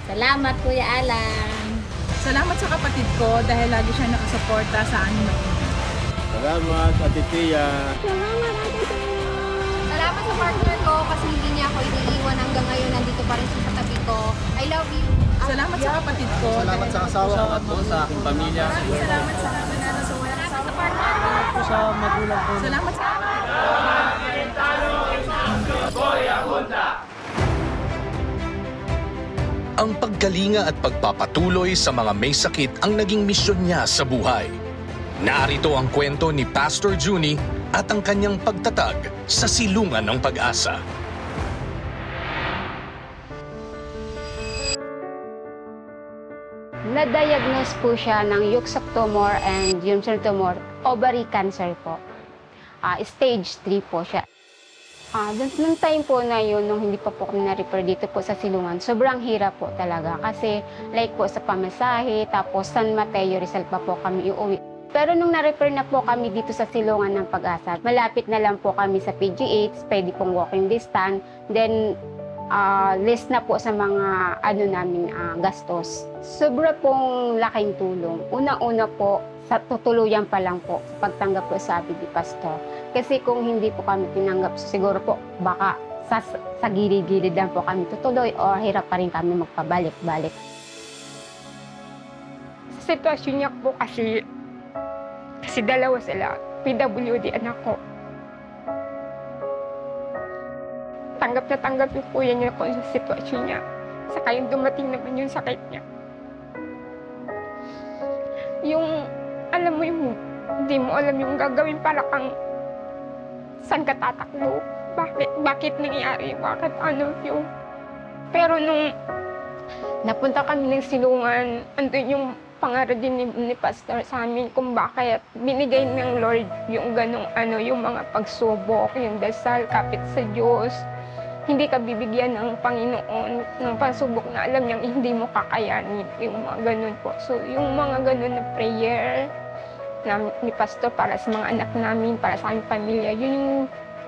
Salamat, Kuya Alan. Salamat sa kapatid ko dahil lagi siya nakasuporta sa amin. Salamat, Ate Tia. Salamat sa partner ko kasi hindi niya ako iniiwan hanggang ngayon. Nandito pa rin siya sa tabi ko. I love you. Salamat sa kapatid ko. Salamat sa asawa. Salamat po sa aking pamilya. Salamat sa kanalo sa walang Salamat sa partner ko. Po sa magulang ko. Salamat sa Ang paggalinga at pagpapatuloy sa mga may sakit ang naging misyon niya sa buhay. Narito ang kwento ni Pastor Juni at ang kanyang pagtatag sa silungan ng pag-asa. Na-diagnose po siya ng yolk tumor and germ cell tumor, ovary cancer po. Stage 3 po siya. Nung time po na yun, nung hindi pa po kami na-refer dito po sa Silungan, sobrang hirap po talaga. Kasi like po sa pamasahe, tapos San Mateo, Rizal pa po kami iuwi. Pero nung na-refer na po kami dito sa Silungan ng Pag-asa, malapit na lang po kami sa PGH, pwede pong walking distance. Then, list na po sa mga namin gastos. Sobra pong laking tulong. Una-una po, sa tutuluyan pa lang po, sa pagtanggap po sa amin ni Pastor. Kasi kung hindi po kami tinanggap, siguro po baka sa gilid-gilid lang po kami tutuloy o hirap pa rin kami magpabalik-balik. Sa sitwasyon niya po kasi dalawa sila, PWD anak ko. Tanggap na tanggap yung kuya niya kung sa sitwasyon niya. Saka yung dumating naman yung sakit niya. Yung, alam mo yung, hindi mo alam yung gagawin para kang saan ka tatakbo? Bakit nangyari? Bakit ano yung... Pero nung napunta kami ng Silungan, andun yung pangarap din ni Pastor sa amin kung bakit binigay ng Lord yung ganong yung mga pagsubok, yung dasal, kapit sa Diyos. Hindi ka bibigyan ng Panginoon ng pagsubok na alam niyang hindi mo kakayanin, yung mga ganon po. So yung mga ganon na prayer ni Pastor para sa mga anak namin, para sa aming pamilya, yun yung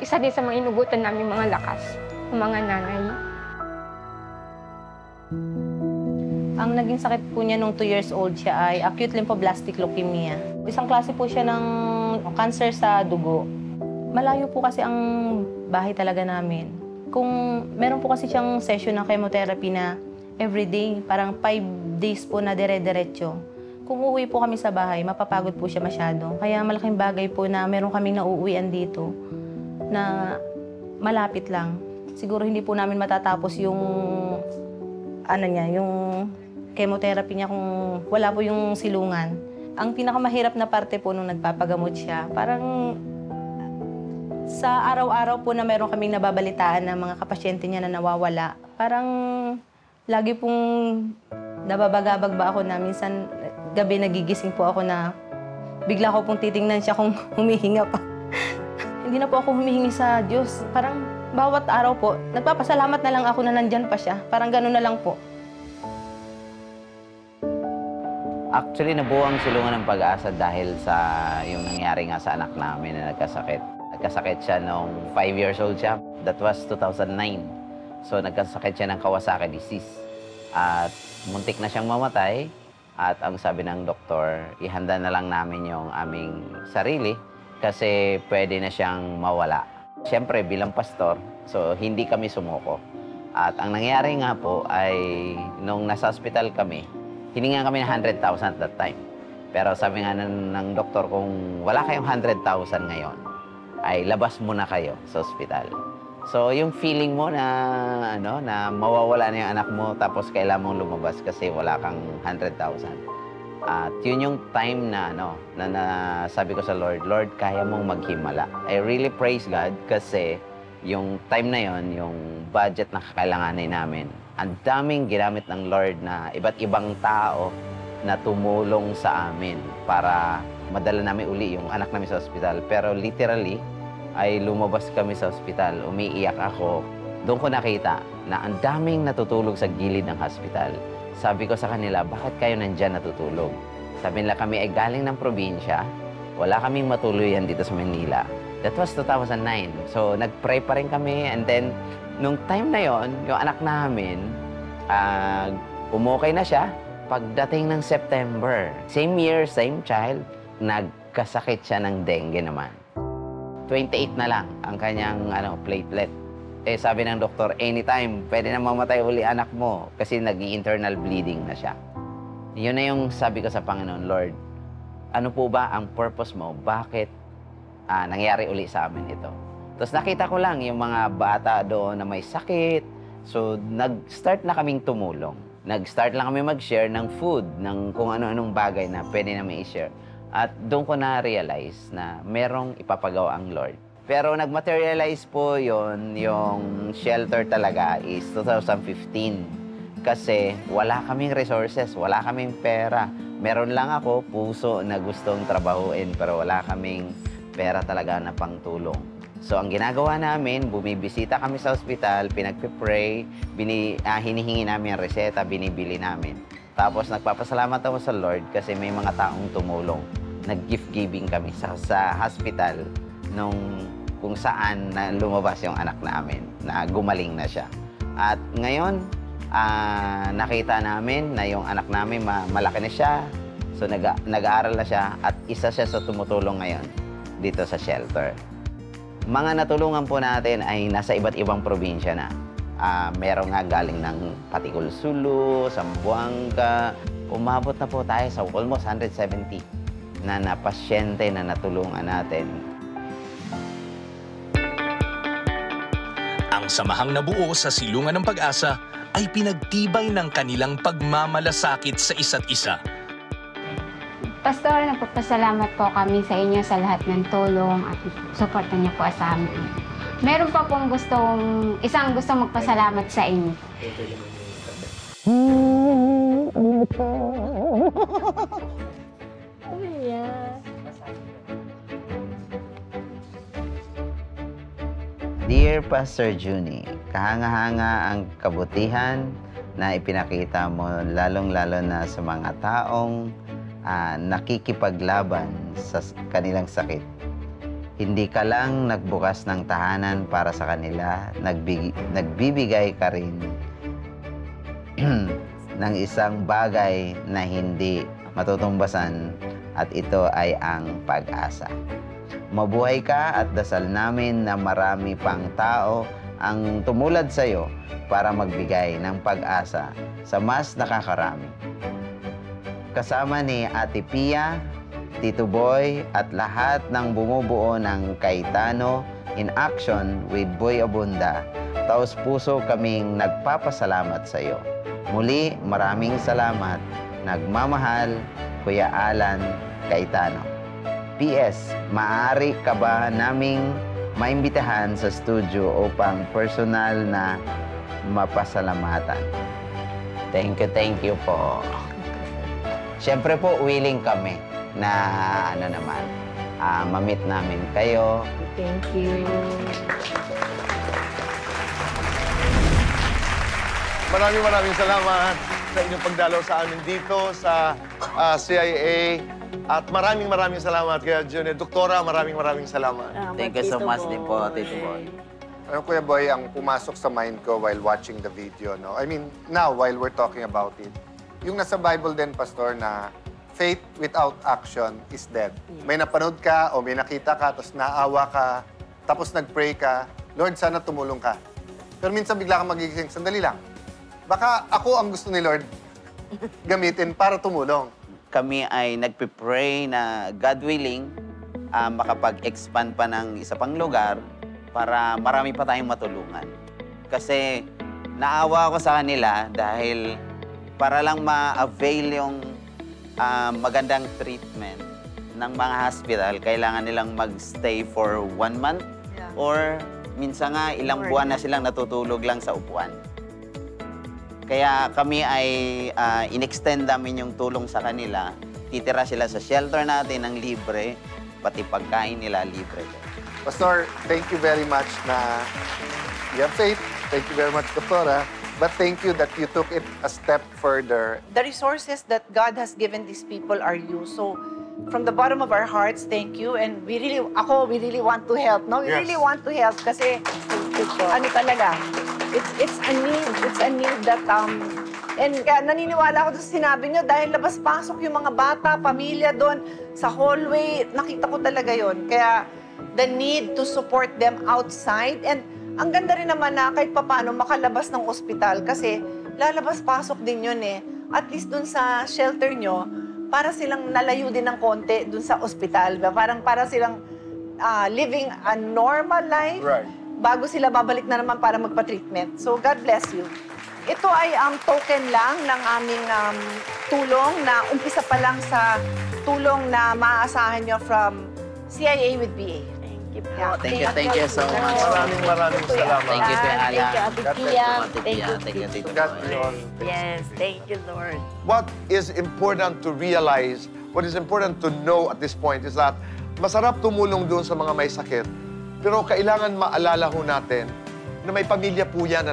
isa din sa mga inugutan namin mga lakas, mga nanay. Ang naging sakit po niya nung 2 years old siya ay acute lymphoblastic leukemia. Isang klase po siya ng cancer sa dugo. Malayo po kasi ang bahay talaga namin. Kung meron po kasi siyang session ng chemotherapy na everyday, parang 5 days po na dire-diretso. Kung uuwi po kami sa bahay, mapapagod po siya masyado. Kaya malaking bagay po na meron kaming nauuwian dito na malapit lang. Siguro hindi po namin matatapos yung yung chemotherapy niya kung wala po yung silungan. Ang pinakamahirap na parte po nung nagpapagamot siya, parang sa araw-araw po na meron kaming nababalitaan ng mga kapasyente niya na nawawala, parang lagi pong nababagabag ba ako na minsan gabi nagigising po ako na bigla ko pong titingnan siya kung humihinga pa. Hindi na po ako humihingi sa Diyos. Parang bawat araw po, nagpapasalamat na lang ako na nandyan pa siya. Parang gano'n na lang po. Actually, nabuo ang Silungan ng Pag-asa dahil sa yung nangyari nga sa anak namin na nagkasakit. Nagkasakit siya nung 5 years old siya. That was 2009. So, nagkasakit siya ng Kawasaki disease. At muntik na siyang mamatay. At ang sabi ng doktor, ihanda na lang namin yung aming sarili kasi pwede na siyang mawala. Siyempre, bilang pastor, so hindi kami sumuko. At ang nangyari nga po ay nung nasa hospital kami, hininga kami ng 100,000 at that time. Pero sabi nga ng doktor, kung wala kayong 100,000 ngayon, ay labas muna kayo sa hospital. So, yung feeling mo na, na mawawala na yung anak mo tapos kailangan mong lumabas kasi wala kang 100,000. At yun yung time na, na sabi ko sa Lord, Lord, kaya mong maghimala. I really praise God kasi yung time na yon, yung budget na kakailanganin namin, ang daming ginamit ng Lord na iba't ibang tao na tumulong sa amin para madala namin uli yung anak namin sa ospital. Pero literally, ay lumabas kami sa ospital, umiiyak ako. Doon ko nakita na ang daming natutulog sa gilid ng hospital. Sabi ko sa kanila, bakit kayo nandyan natutulog? Sabi nila, kami ay galing ng probinsya, wala kaming matuluyan dito sa Manila. That was 2009. So, nag-pray pa rin kami. And then, nung time na yon, yung anak namin, Umukay na siya. Pagdating ng September, same year, same child, nagkasakit siya ng dengue naman. 28 na lang ang kanyang platelet. Sabi ng doktor, anytime, pwede na mamatay uli anak mo kasi nag-internal bleeding na siya. Yun na yung sabi ko sa Panginoon, Lord, ano po ba ang purpose mo? Bakit nangyari uli sa amin ito? Tapos nakita ko lang yung mga bata doon na may sakit. So, nag-start na kaming tumulong. Nag-start lang kami mag-share ng food, ng kung ano-anong bagay na pwede namin i-share. At doon ko na-realize na merong ipapagawa ang Lord. Pero nag-materialize po yon, yung shelter talaga is 2015. Kasi wala kaming resources, wala kaming pera. Meron lang ako, puso na gustong trabahuin, pero wala kaming pera talaga na pangtulong. So, ang ginagawa namin, bumibisita kami sa ospital, pinagpipray, hinihingi namin ang reseta, binibili namin. Tapos, nagpapasalamat ako sa Lord kasi may mga taong tumulong. Nag-gift giving kami sa hospital nung kung saan na lumabas yung anak namin, na gumaling na siya. At ngayon, nakita namin na yung anak namin malaki na siya. So, nag-aaral na siya at isa siya sa tumutulong ngayon dito sa shelter. Mga natulungan po natin ay nasa iba't ibang probinsya na. Meron nga galing ng Paticul, Sulu, Zamboanga. Umabot na po tayo sa almost 170 na pasyente na natulungan natin. Ang samahang nabuo sa Silungan ng Pag-asa ay pinagtibay ng kanilang pagmamalasakit sa isa't isa. Pastor, nagpapasalamat po kami sa inyo sa lahat ng tulong at suporta niyo po sa amin. Meron pa pong isang gustong magpasalamat sa inyo. Dear Pastor Junie, kahanga-hanga ang kabutihan na ipinakita mo lalong-lalo na sa mga taong nakikipaglaban sa kanilang sakit. Hindi ka lang nagbukas ng tahanan para sa kanila, nagbibigay ka rin ng isang bagay na hindi matutumbasan at ito ay ang pag-asa. Mabuhay ka at dasal namin na marami pang tao ang tumulad sa iyo para magbigay ng pag-asa sa mas nakakarami. Kasama ni Ate Pia, Tito Boy at lahat ng bumubuo ng Cayetano in Action with Boy Abunda, taos puso kaming nagpapasalamat sa iyo. Muli, maraming salamat. Nagmamahal, Kuya Alan Cayetano. PS, maaari ka ba naming maimbitahan sa studio upang personal na mapasalamatan? Thank you po. Siyempre po, willing kami na ma-meet namin kayo. Thank you. Maraming salamat sa inyong pagdalaw sa amin dito sa CIA. At maraming salamat kaya Junior. Doktora, maraming salamat. Thank you so much din po, Tito Boy. Ano, Kuya Boy, ang pumasok sa mind ko while watching the video, no? I mean, now, while we're talking about it, yung nasa Bible din, Pastor, na faith without action is dead. May napanood ka o may nakita ka, tapos naawa ka, tapos nag-pray ka, Lord, sana tumulong ka. Pero minsan bigla kang magigising, sandali lang. Baka ako ang gusto ni Lord gamitin para tumulong. Kami ay nagpipray na God willing, makapag-expand pa ng isa pang lugar para marami pa tayong matulungan. Kasi naawa ako sa kanila dahil para lang ma-avail yung magandang treatment ng mga hospital, kailangan nilang mag-stay for 1 month or minsan nga ilang buwan na silang natutulog lang sa upuan. Kaya kami ay in-extend namin yung tulong sa kanila. Titira sila sa shelter natin ng libre, pati pagkain nila libre. Pastor, thank you very much na you have faith. Thank you very much, Doktora. But thank you that you took it a step further. The resources that God has given these people are used. So, from the bottom of our hearts, thank you. And we really want to help. No, we really want to help kasi ano talaga, it's a need that And kaya naniniwala ako sa sinabi nyo dahil labas-pasok yung mga bata, pamilya doon, sa hallway. Nakita ko talaga yon. Kaya the need to support them outside. And ang ganda rin naman na kahit papano makalabas ng ospital kasi lalabas-pasok din yun eh. At least doon sa shelter nyo, para silang nalayo din ng konti doon sa ospital. Parang para silang living a normal life bago sila babalik na naman para magpa-treatment. So, God bless you. Ito ay token lang ng aming tulong na umpisa pa lang sa tulong na maaasahan nyo from CIA with BA. Thank you so much. Maraming salamat. Thank you, Kuya Alan. Thank you, Ate Tia. Thank you, Tito God Boy. be all. Yes, thank you, Lord. What is important to realize, what is important to know at this point is that masarap tumulong doon sa mga may sakit, pero kailangan maalala ho natin na may pamilya po yan na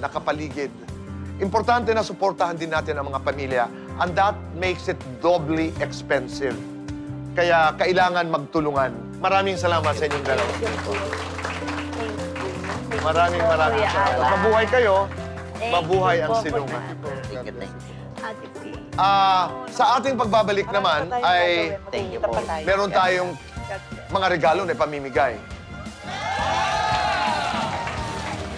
nakapaligid. Importante na suportahan din natin ang mga pamilya, and that makes it doubly expensive. Kaya kailangan magtulungan. Maraming salamat sa inyong dalawa. Maraming salamat. Mabuhay kayo. Mabuhay ang silungan. Ate Tia. Sa ating pagbabalik naman ay meron tayong mga regalo na ipamimigay.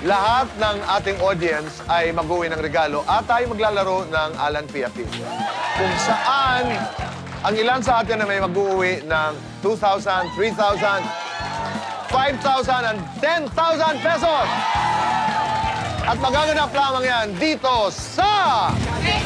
Lahat ng ating audience ay mag-uwi ng regalo at tayo maglalaro ng Alan Piapin. Kung saan ang ilan sa atin na may mag-uwi ng 2,000, 3,000, 5,000 and 10,000 pesos. At magaganap lamang yan dito sa... May